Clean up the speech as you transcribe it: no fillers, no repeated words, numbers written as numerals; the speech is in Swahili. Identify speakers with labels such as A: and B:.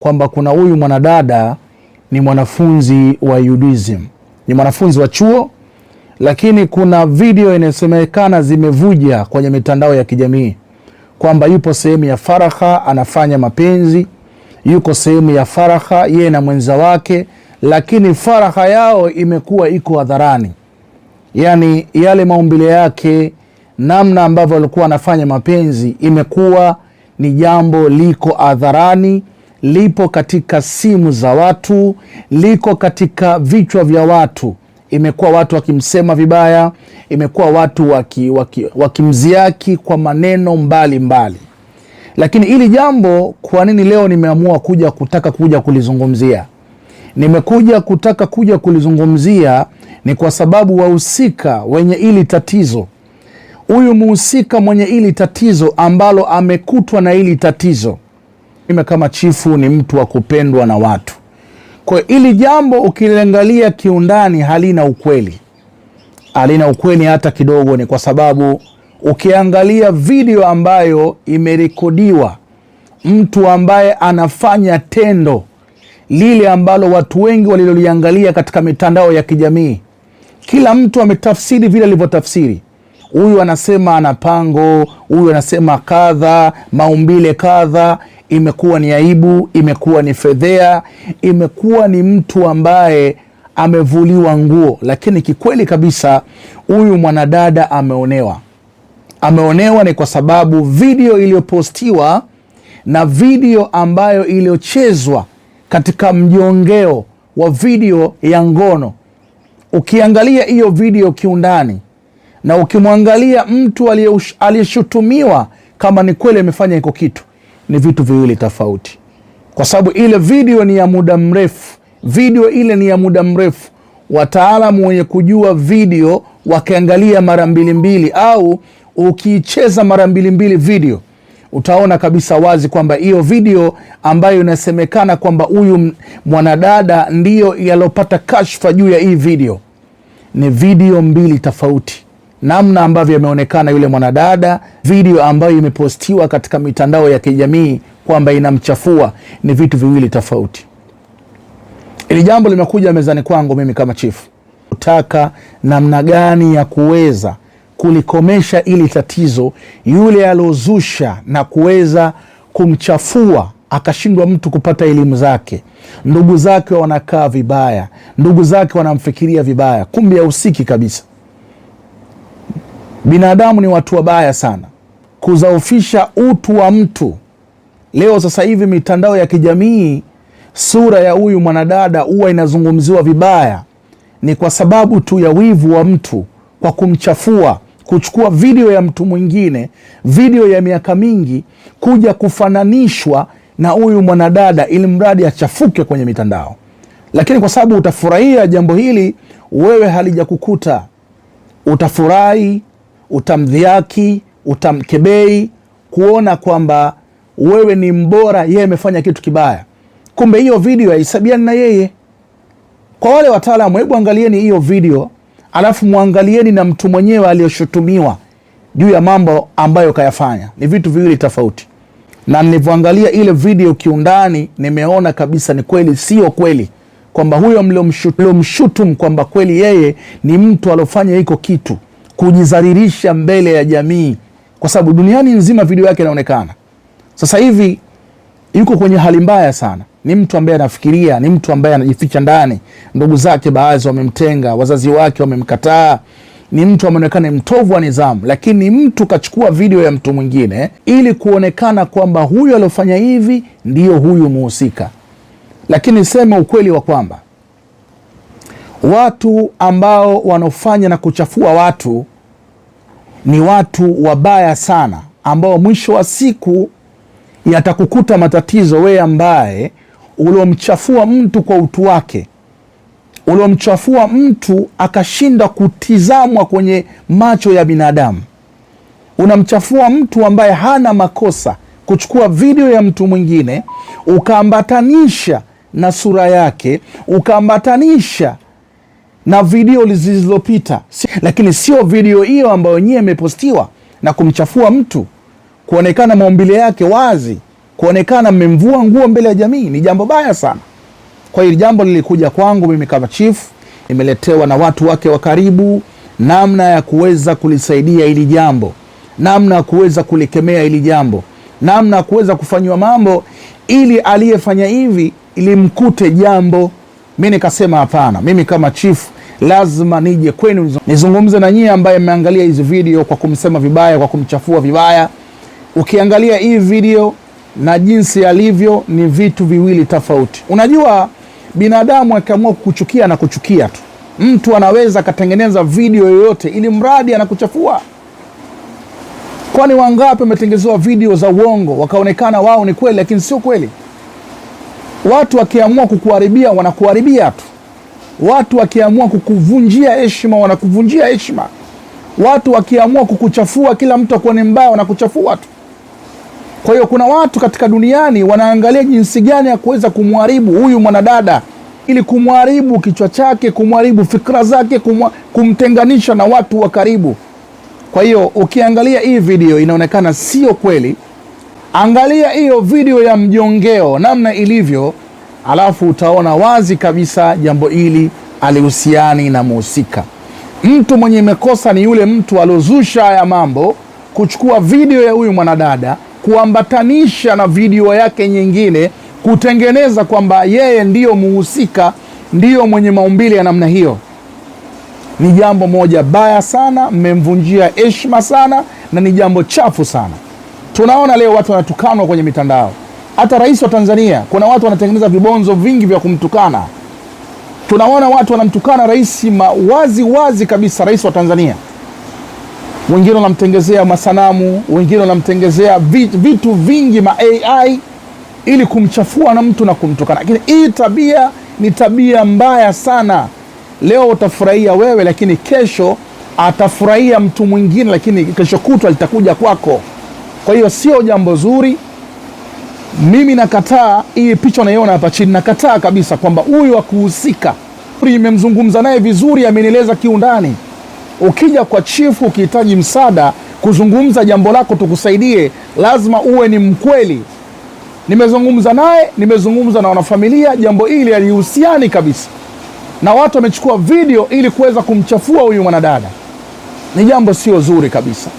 A: kwamba kuna huyu mwanadada ni mwanafunzi wa UDSM, ni mwanafunzi wa chuo, lakini kuna video inasemekana zimevuja kwenye mitandao ya kijamii kwamba yupo sehemu ya faragha anafanya mapenzi, yuko sehemu ya faragha yeye na mwenza wake, lakini faragha yao imekuwa iko hadharani. Yani yale maumbile yake, namna ambavyo alikuwa anafanya mapenzi imekuwa ni jambo liko hadharani, lipo katika simu za watu, liko katika vichwa vya watu. Imekuwa watu wakimsema vibaya, imekuwa watu wakimziaki kwa maneno mbali. Lakini hili jambo, kwa nini leo nimeamua kutaka kuja kulizungumzia? Nimekuja kutaka kulizungumzia ni kwa sababu wahusika wenye hili tatizo, huyu muhusika mwenye hili tatizo ambalo amekutwa na hili tatizo, mimi kama chifu ni mtu wa kupendwa na watu. Kwa hili jambo ukiliangalia kiundani halina ukweli. Halina ukweli hata kidogo, ni kwa sababu ukiangalia video ambayo imerekodiwa, mtu ambaye anafanya tendo lile ambalo watu wengi waliloliangalia katika mitandao ya kijamii, kila mtu ametafsiri vile alivyotafsiri. Huyu anasema ana pango, huyu anasema kadha, maumbile kadha. Imekuwa ni aibu, imekuwa ni fedhea, imekuwa ni mtu ambaye amevuliwa nguo. Lakini kikweli kabisa huyu mwanadada ameonewa. Ameonewa ni kwa sababu video iliyopostiwa na video ambayo iliyochezwa katika mjongeo wa video ya ngono, ukiangalia hiyo video kiundani na ukimwangalia mtu aliyeshutumiwa kama ni kweli amefanya iko kitu, ni vitu viwili tofauti. Kwa sababu ile video ni ya muda mrefu, video ile ni ya muda mrefu. Wataalamu wenye kujua video wakiangalia mara mbili, au ukiicheza mara mbili video, utaona kabisa wazi kwamba hiyo video ambayo inasemekana kwamba huyu mwanadada ndiyo yalopata kashfa juu ya hii video, ni video mbili tofauti. Namna ambavyo yameonekana yule mwanadada, video ambayo imepostiwa katika mitandao ya kijamii kwamba inamchafua, ni vitu viwili tofauti. Ili jambo limekuja mezani kwangu mimi kama chifu kutaka namna gani ya kuweza kulikomesha ili tatizo, yule alozusha na kuweza kumchafua akashindwa mtu kupata elimu zake, ndugu zake wanakaa vibaya, ndugu zake wanamfikiria vibaya, kumbe hahusiki kabisa. Binadamu ni watu wabaya sana, kuzaufisha utu wa mtu. Leo sasa hivi mitandao ya kijamii, sura ya huyu mwanadada huwa inazungumziwa vibaya, ni kwa sababu tu ya wivu wa mtu kwa kumchafua, kuchukua video ya mtu mwingine, video ya miaka mingi, kuja kufananishwa na huyu mwanadada ili mradi achafuke kwenye mitandao. Lakini kwa sababu utafurahia jambo hili, wewe halijakukuta, utafurahi, utamdhiaki, utamkebei, kuona kwamba wewe ni mbora, yeye amefanya kitu kibaya. Kumbe hiyo video haisabiani na yeye. Kwa wale wataalamu, hebu angalieni hiyo video, alafu muangalieni na mtu mwenyewe aliyoshutumiwa juu ya mambo ambayo kayafanya. Ni vitu viwili tofauti. Na nilivyoangalia ile video kiundani, nimeona kabisa ni kweli sio kweli kwamba huyo mliomshutumu kwamba kweli yeye ni mtu alofanya hiko kitu, kujizaririsha mbele ya jamii, kwa sababu duniani nzima video yake inaonekana. Sasa hivi yuko kwenye hali mbaya sana. Ni mtu ambaye anafikiria, ni mtu ambaye anajificha ndani. Ndugu zake baadhi wamemtenga, wazazi wake wamemkataa. Ni mtu ameonekana mtovu wa nidhamu, lakini mtu kachukua video ya mtu mwingine ili kuonekana kwamba huyu aliyofanya hivi ndiyo huyu muhusika. Lakini sema ukweli wa kwamba watu ambao wanaofanya na kuchafua watu ni watu wabaya sana, ambao mwisho wa siku yatakukuta matatizo wewe ambaye uliomchafua mtu kwa utu wake, uliomchafua mtu akashinda kutizamwa kwenye macho ya binadamu. Unamchafua mtu ambaye hana makosa, kuchukua video ya mtu mwingine ukaambatanisha na sura yake, ukaambatanisha na video zilizopita, lakini sio video hiyo ambayo yenyewe imepostiwa na kumchafua mtu, kuonekana maumbile yake wazi, kuonekana mmemvua nguo mbele ya jamii ni jambo baya sana. Kwa hiyo jambo lilikuja kwangu mimi kama chief, nimeletewa na watu wake wa karibu, namna ya kuweza kulisaidia hili jambo, namna ya kuweza kulikemea hili jambo, namna ya kuweza kufanywa mambo ili aliyefanya hivi ilimkute jambo. Mimi nikasema hapana, mimi kama chief lazima nije kwenu nizungumze na nyie ambaye mmeangalia hizi video kwa kumsema vibaya, kwa kumchafua vibaya. Ukiangalia hii video na jinsi alivyo ni vitu viwili tofauti. Unajua binadamu akiamua kukuchukia na kuchukia tu. Mtu anaweza akatengeneza video yoyote ili mradi anakuchafua. Kwani wangapi wametengenezewa video za uongo wakaonekana wao ni kweli lakini sio kweli? Watu wakiamua kukuharibia wanakuharibia tu. Watu wakiamua kukuvunjia heshima wanakuvunjia heshima. Watu wakiamua kukuchafua, kila mtu akuwa ni mbaya, wanakuchafua tu. Kwa hiyo kuna watu katika duniani wanaangalia jinsi gani ya kuweza kumharibu huyu mwanadada, ili kumharibu kichwa chake, kumharibu fikra zake, kumtenganisha na watu wa karibu. Kwa hiyo ukiangalia hii video inaonekana sio kweli. Angalia hiyo video ya mjongeo namna ilivyo, alafu utaona wazi kabisa jambo hili alihusiani na muhusika. Mtu mwenye mekosa ni yule mtu aliozusha haya mambo, kuchukua video ya huyu mwanadada, kuambatanisha na video yake nyingine, kutengeneza kwamba yeye ndiyo muhusika, ndiyo mwenye maumbile ya namna hiyo. Ni jambo moja baya sana, mmemvunjia heshima sana, na ni jambo chafu sana. Tunaona leo watu wanatukanwa kwenye mitandao. Hata rais wa Tanzania, kuna watu wanatengeneza vibonzo vingi vya kumtukana. Tunaona watu wanamtukana rais wazi wazi kabisa, rais wa Tanzania. Wengine wanamtengezea masanamu, wengine wanamtengezea vitu vingi AI ili kumchafua na mtu na kumtukana. Lakini hii tabia ni tabia mbaya sana. Leo utafurahia wewe, lakini kesho atafurahia mtu mwingine, lakini kesho kutwa litakuja kwako. Kwa hiyo sio jambo zuri. Mimi nakataa hii picha unaiona hapa chini, nakataa kabisa kwamba huyu hakuhusika. Nimemzungumza naye vizuri, amenieleza kiundani. Ukija kwa chifu ukihitaji msaada kuzungumza jambo lako tukusaidie, lazima uwe ni mkweli. Nimezungumza naye, nimezungumza na wanafamilia, jambo hili halihusiani kabisa. Na watu wamechukua video ili kuweza kumchafua huyu mwanadada. Ni jambo sio zuri kabisa.